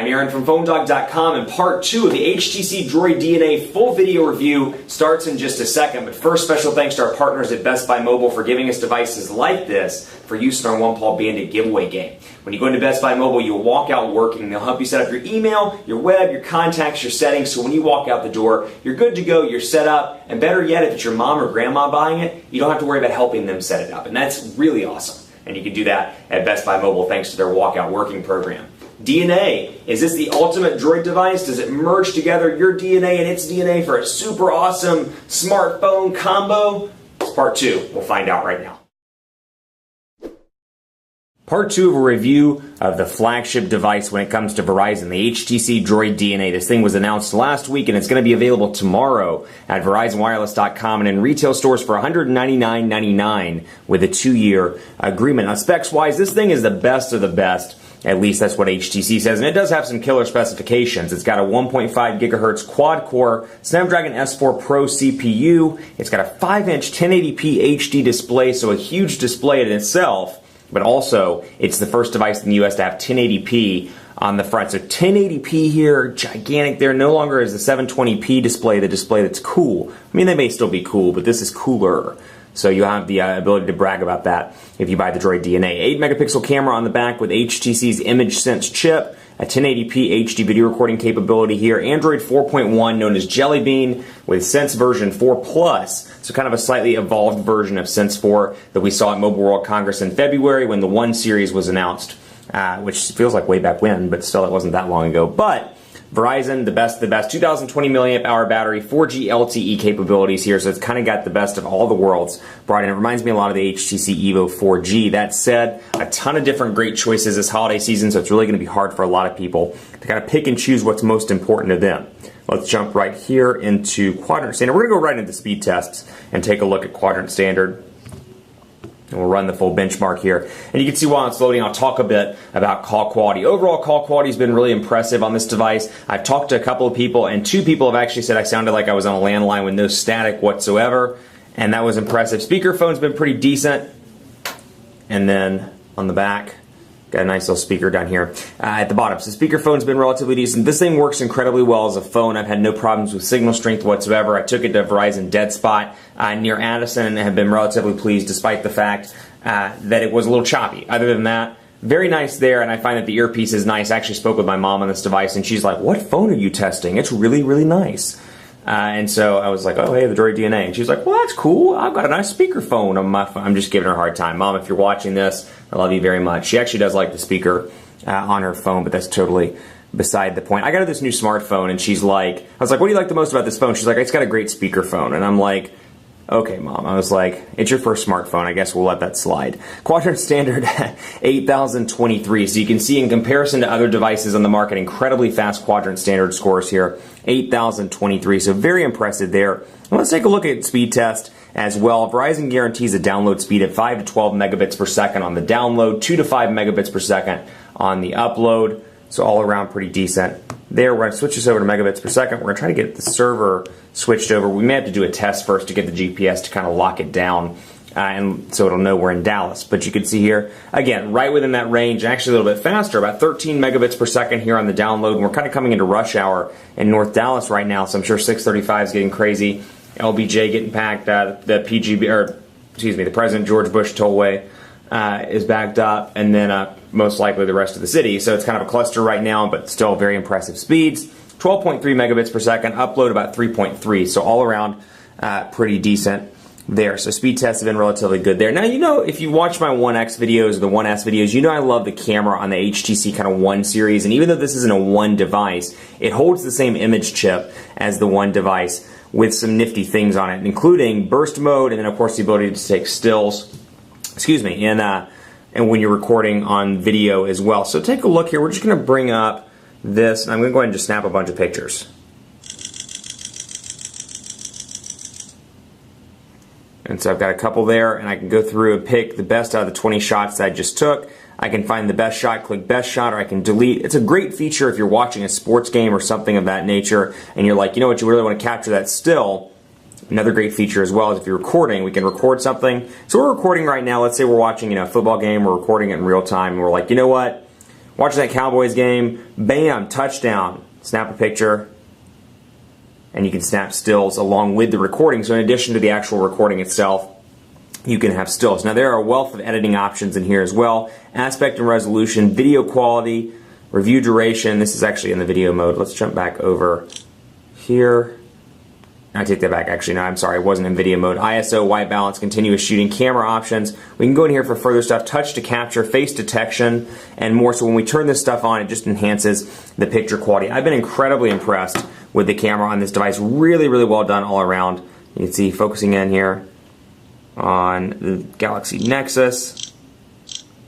I'm Aaron from PhoneDog.com, and part 2 of the HTC DROID DNA full video review starts in just a second. But first, special thanks to our partners at Best Buy Mobile for giving us devices like this for use in our One Paw Bandit giveaway game. When you go into Best Buy Mobile, you'll walk out working. They'll help you set up your email, your web, your contacts, your settings, so when you walk out the door, you're good to go, you're set up, and better yet, if it's your mom or grandma buying it, you don't have to worry about helping them set it up, and that's really awesome. And you can do that at Best Buy Mobile thanks to their walkout working program. DNA, is this the ultimate Droid device? Does it merge together your DNA and its DNA for a super awesome smartphone combo? It's part 2. We'll find out right now. Part 2 of a review of the flagship device when it comes to Verizon, the HTC DROID DNA. This thing was announced last week and it's going to be available tomorrow at VerizonWireless.com and in retail stores for $199.99 with a 2-year agreement. Now, specs-wise, this thing is the best of the best. At least that's what HTC says, and it does have some killer specifications. It's got a 1.5 gigahertz quad-core Snapdragon S4 Pro CPU. It's got a 5-inch 1080p HD display, so a huge display in itself, but also it's the first device in the US to have 1080p on the front. So 1080p here, gigantic there. No longer is the 720p display the display that's cool. I mean, they may still be cool, but this is cooler. So you have the ability to brag about that if you buy the DROID DNA. 8-megapixel camera on the back with HTC's ImageSense chip, a 1080p HD video recording capability here, Android 4.1 known as Jelly Bean with Sense version 4 Plus, so kind of a slightly evolved version of Sense 4 that we saw at Mobile World Congress in February when the 1 series was announced, which feels like way back when, but still it wasn't that long ago. But Verizon, the best, 2020 milliamp hour battery, 4G LTE capabilities here, so it's kind of got the best of all the worlds brought in. It reminds me a lot of the HTC Evo 4G. That said, a ton of different great choices this holiday season, so it's really going to be hard for a lot of people to kind of pick and choose what's most important to them. Let's jump right here into Quadrant Standard. We're going to go right into speed tests and take a look at Quadrant Standard. And we'll run the full benchmark here. And you can see while it's loading, I'll talk a bit about call quality. Overall, call quality has been really impressive on this device. I've talked to a couple of people, and 2 people have actually said I sounded like I was on a landline with no static whatsoever, and that was impressive. Speakerphone's been pretty decent. And then on the back, got a nice little speaker down here at the bottom. So speakerphone's been relatively decent. This thing works incredibly well as a phone. I've had no problems with signal strength whatsoever. I took it to Verizon Dead Spot near Addison and have been relatively pleased despite the fact that it was a little choppy. Other than that, very nice there, and I find that the earpiece is nice. I actually spoke with my mom on this device, and she's like, "What phone are you testing? It's really, really nice." And so I was like, "Oh, hey, the DROID DNA." And she's like, "Well, that's cool. I've got a nice speakerphone on my phone." I'm just giving her a hard time. Mom, if you're watching this, I love you very much. She actually does like the speaker on her phone, but that's totally beside the point. I got her this new smartphone, and she's like, I was like, "What do you like the most about this phone?" She's like, "It's got a great speakerphone." And I'm like, "Okay, Mom." I was like, "It's your first smartphone. I guess we'll let that slide." Quadrant Standard 8023. So you can see in comparison to other devices on the market, incredibly fast Quadrant Standard scores here. 8023. So very impressive there. And let's take a look at speed test as well. Verizon guarantees a download speed of 5 to 12 megabits per second on the download, 2 to 5 megabits per second on the upload. So all around pretty decent. There, we're going to switch this over to megabits per second. We're going to try to get the server switched over. We may have to do a test first to get the GPS to kind of lock it down, and so it'll know we're in Dallas. But you can see here, again, right within that range, actually a little bit faster, about 13 megabits per second here on the download. And we're kind of coming into rush hour in North Dallas right now, so I'm sure 635 is getting crazy. LBJ getting packed. The President George Bush Tollway is backed up, and then most likely the rest of the city. So it's kind of a cluster right now, but still very impressive speeds. 12.3 megabits per second, upload about 3.3, so all around pretty decent there. So speed tests have been relatively good there. Now, you know, if you watch my 1X videos or the 1S videos, you know I love the camera on the HTC kind of 1 series, and even though this isn't a 1 device, it holds the same image chip as the 1 device with some nifty things on it, including burst mode, and then of course the ability to take stills, and when you're recording on video as well. So take a look here. We're just going to bring up this, and I'm going to go ahead and just snap a bunch of pictures. And so I've got a couple there, and I can go through and pick the best out of the 20 shots that I just took. I can find the best shot, click best shot, or I can delete. It's a great feature if you're watching a sports game or something of that nature, and you're like, you know what, you really want to capture that still. Another great feature as well is if you're recording, we can record something. So we're recording right now. Let's say we're watching a football game. We're recording it in real time, and we're like, you know what? watching that Cowboys game, bam, touchdown, snap a picture, and you can snap stills along with the recording. So in addition to the actual recording itself, you can have stills. Now there are a wealth of editing options in here as well. Aspect and resolution, video quality, review duration. This is actually in the video mode. Let's jump back over here. I take that back. Actually, no, I'm sorry. It wasn't in video mode. ISO, white balance, continuous shooting, camera options. We can go in here for further stuff. Touch to capture, face detection, and more. So when we turn this stuff on, it just enhances the picture quality. I've been incredibly impressed with the camera on this device. Really, really well done all around. You can see focusing in here on the Galaxy Nexus,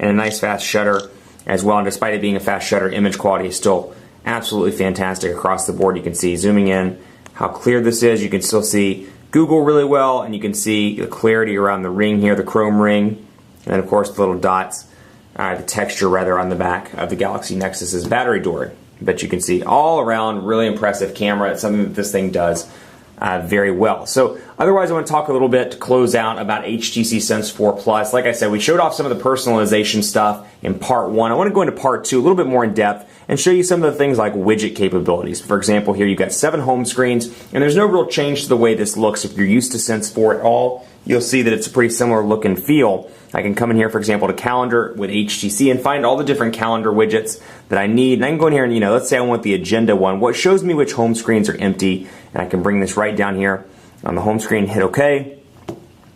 and a nice fast shutter as well. And despite it being a fast shutter, image quality is still absolutely fantastic across the board. You can see zooming in how clear this is. You can still see Google really well, and you can see the clarity around the ring here, the chrome ring, and then of course the little dots, the texture rather, on the back of the Galaxy Nexus's battery door. But you can see all around really impressive camera. It's something that this thing does very well. So otherwise, I want to talk a little bit to close out about HTC Sense 4 Plus. Like I said, we showed off some of the personalization stuff in part 1. I want to go into part 2 a little bit more in depth and show you some of the things like widget capabilities. For example, here you've got 7 home screens, and there's no real change to the way this looks. If you're used to Sense 4 at all, you'll see that it's a pretty similar look and feel. I can come in here, for example, to Calendar with HTC and find all the different calendar widgets that I need. And I can go in here and, let's say I want the agenda one. What shows me which home screens are empty, and I can bring this right down here on the home screen, hit OK,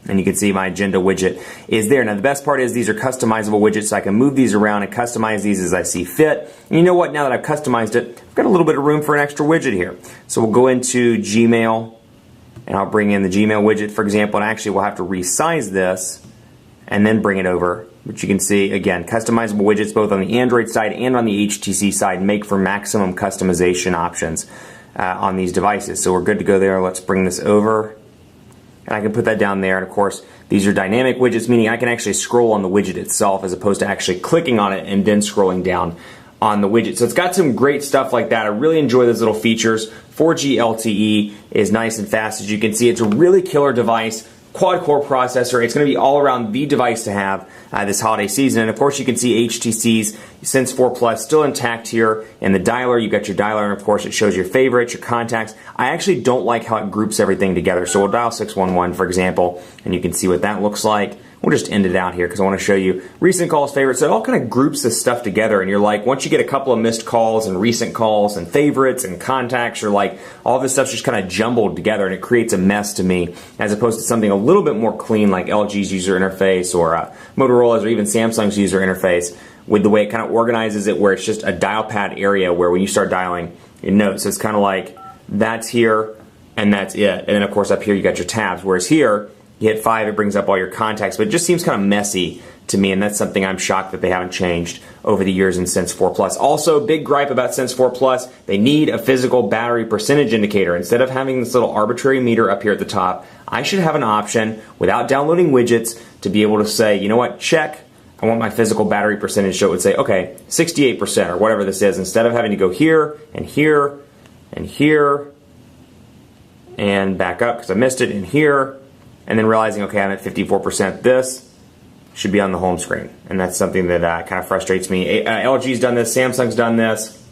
and you can see my agenda widget is there. Now the best part is these are customizable widgets, so I can move these around and customize these as I see fit. And you know what, now that I've customized it, I've got a little bit of room for an extra widget here. So we'll go into Gmail, and I'll bring in the Gmail widget, for example, and actually we'll have to resize this and then bring it over. But you can see, again, customizable widgets both on the Android side and on the HTC side make for maximum customization options on these devices. So we're good to go there. Let's bring this over. And I can put that down there. And of course, these are dynamic widgets, meaning I can actually scroll on the widget itself as opposed to actually clicking on it and then scrolling down on the widget. So it's got some great stuff like that. I really enjoy those little features. 4G LTE is nice and fast. As you can see, it's a really killer device. Quad-core processor. It's going to be all around the device to have this holiday season. And of course, you can see HTC's Sense 4 Plus still intact here in the dialer. You got your dialer, and of course, it shows your favorites, your contacts. I actually don't like how it groups everything together. So we'll dial 611, for example, and you can see what that looks like. We'll just end it out here because I want to show you recent calls, favorites. So it all kind of groups this stuff together, and you're like, once you get a couple of missed calls and recent calls and favorites and contacts, you're like, all this stuff's just kind of jumbled together, and it creates a mess to me, as opposed to something a little bit more clean like LG's user interface or Motorola's or even Samsung's user interface, with the way it kind of organizes it, where it's just a dial pad area where when you start dialing, you note. So it's kind of like that's here and that's it. And then of course up here you got your tabs, whereas here you hit 5, it brings up all your contacts, but it just seems kind of messy to me, and that's something I'm shocked that they haven't changed over the years in Sense 4 Plus. Also, big gripe about Sense 4 Plus, they need a physical battery percentage indicator. Instead of having this little arbitrary meter up here at the top, I should have an option without downloading widgets to be able to say, you know what, check, I want my physical battery percentage, so it would say, okay, 68% or whatever this is, instead of having to go here and here and here and back up because I missed it, and here, and then realizing, okay, I'm at 54%. This should be on the home screen, and that's something that kind of frustrates me. LG's done this, Samsung's done this,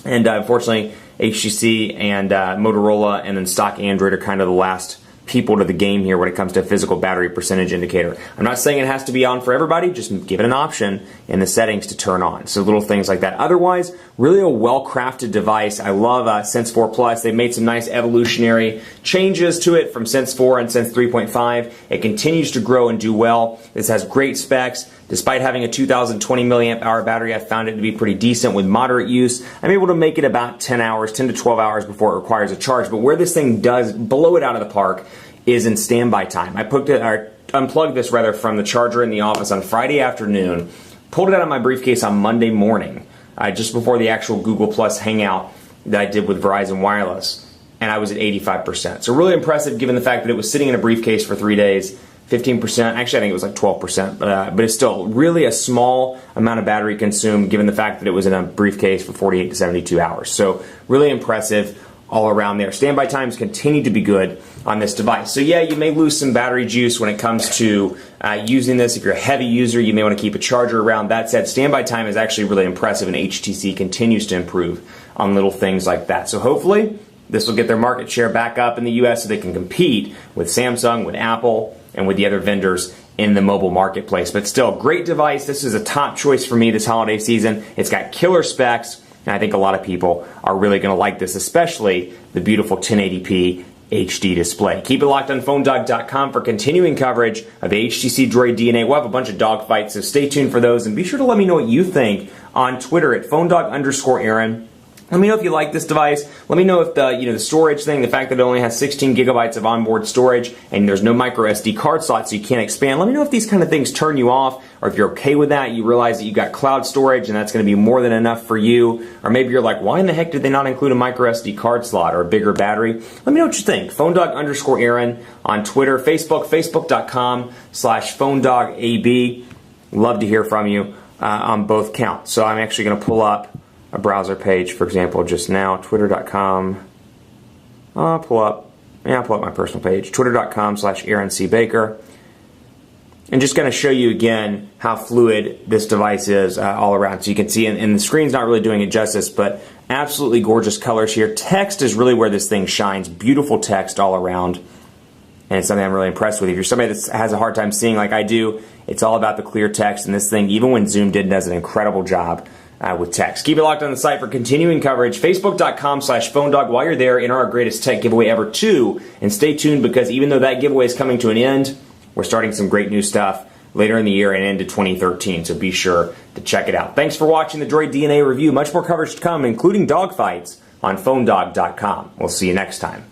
and unfortunately, HTC and Motorola and then stock Android are kind of the last people to the game here when it comes to a physical battery percentage indicator. I'm not saying it has to be on for everybody, just give it an option in the settings to turn on. So little things like that. Otherwise, really a well-crafted device. I love Sense 4 Plus. They've made some nice evolutionary changes to it from Sense 4 and Sense 3.5. It continues to grow and do well. This has great specs. Despite having a 2020 milliamp hour battery, I found it to be pretty decent with moderate use. I'm able to make it about 10 hours, 10 to 12 hours before it requires a charge. But where this thing does blow it out of the park is in standby time. I unplugged this rather from the charger in the office on Friday afternoon, pulled it out of my briefcase on Monday morning, just before the actual Google Plus Hangout that I did with Verizon Wireless, and I was at 85%. So really impressive given the fact that it was sitting in a briefcase for 3 days. 15%, actually I think it was like 12%, but it's still really a small amount of battery consumed given the fact that it was in a briefcase for 48 to 72 hours. So really impressive all around there. Standby times continue to be good on this device. So yeah, you may lose some battery juice when it comes to using this. If you're a heavy user, you may want to keep a charger around. That said, standby time is actually really impressive, and HTC continues to improve on little things like that. So hopefully this will get their market share back up in the US so they can compete with Samsung, with Apple, and with the other vendors in the mobile marketplace. But still, great device. This is a top choice for me this holiday season. It's got killer specs, and I think a lot of people are really going to like this, especially the beautiful 1080p HD display. Keep it locked on PhoneDog.com for continuing coverage of the HTC Droid DNA. We'll have a bunch of dogfights, so stay tuned for those, and be sure to let me know what you think on Twitter at PhoneDog_Aaron. Let me know if you like this device. Let me know if the storage thing, the fact that it only has 16 gigabytes of onboard storage and there's no micro SD card slot so you can't expand. Let me know if these kind of things turn you off, or if you're okay with that. You realize that you've got cloud storage and that's going to be more than enough for you. Or maybe you're like, why in the heck did they not include a micro SD card slot or a bigger battery? Let me know what you think. PhoneDog_Aaron on Twitter, Facebook, Facebook.com/PhoneDogAB. Love to hear from you on both counts. So I'm actually going to pull up a browser page, for example, just now, twitter.com. I'll pull up my personal page, twitter.com/AaronCBaker. And just going to show you again how fluid this device is all around. So you can see, and the screen's not really doing it justice, but absolutely gorgeous colors here. Text is really where this thing shines. Beautiful text all around. And it's something I'm really impressed with. If you're somebody that has a hard time seeing like I do, it's all about the clear text. And this thing, even when zoomed in, does an incredible job with text. Keep it locked on the site for continuing coverage. Facebook.com/PhoneDog. While you're there, enter our greatest tech giveaway ever 2. And stay tuned, because even though that giveaway is coming to an end, we're starting some great new stuff later in the year and into 2013. So be sure to check it out. Thanks for watching the Droid DNA review. Much more coverage to come, including dogfights on PhoneDog.com. We'll see you next time.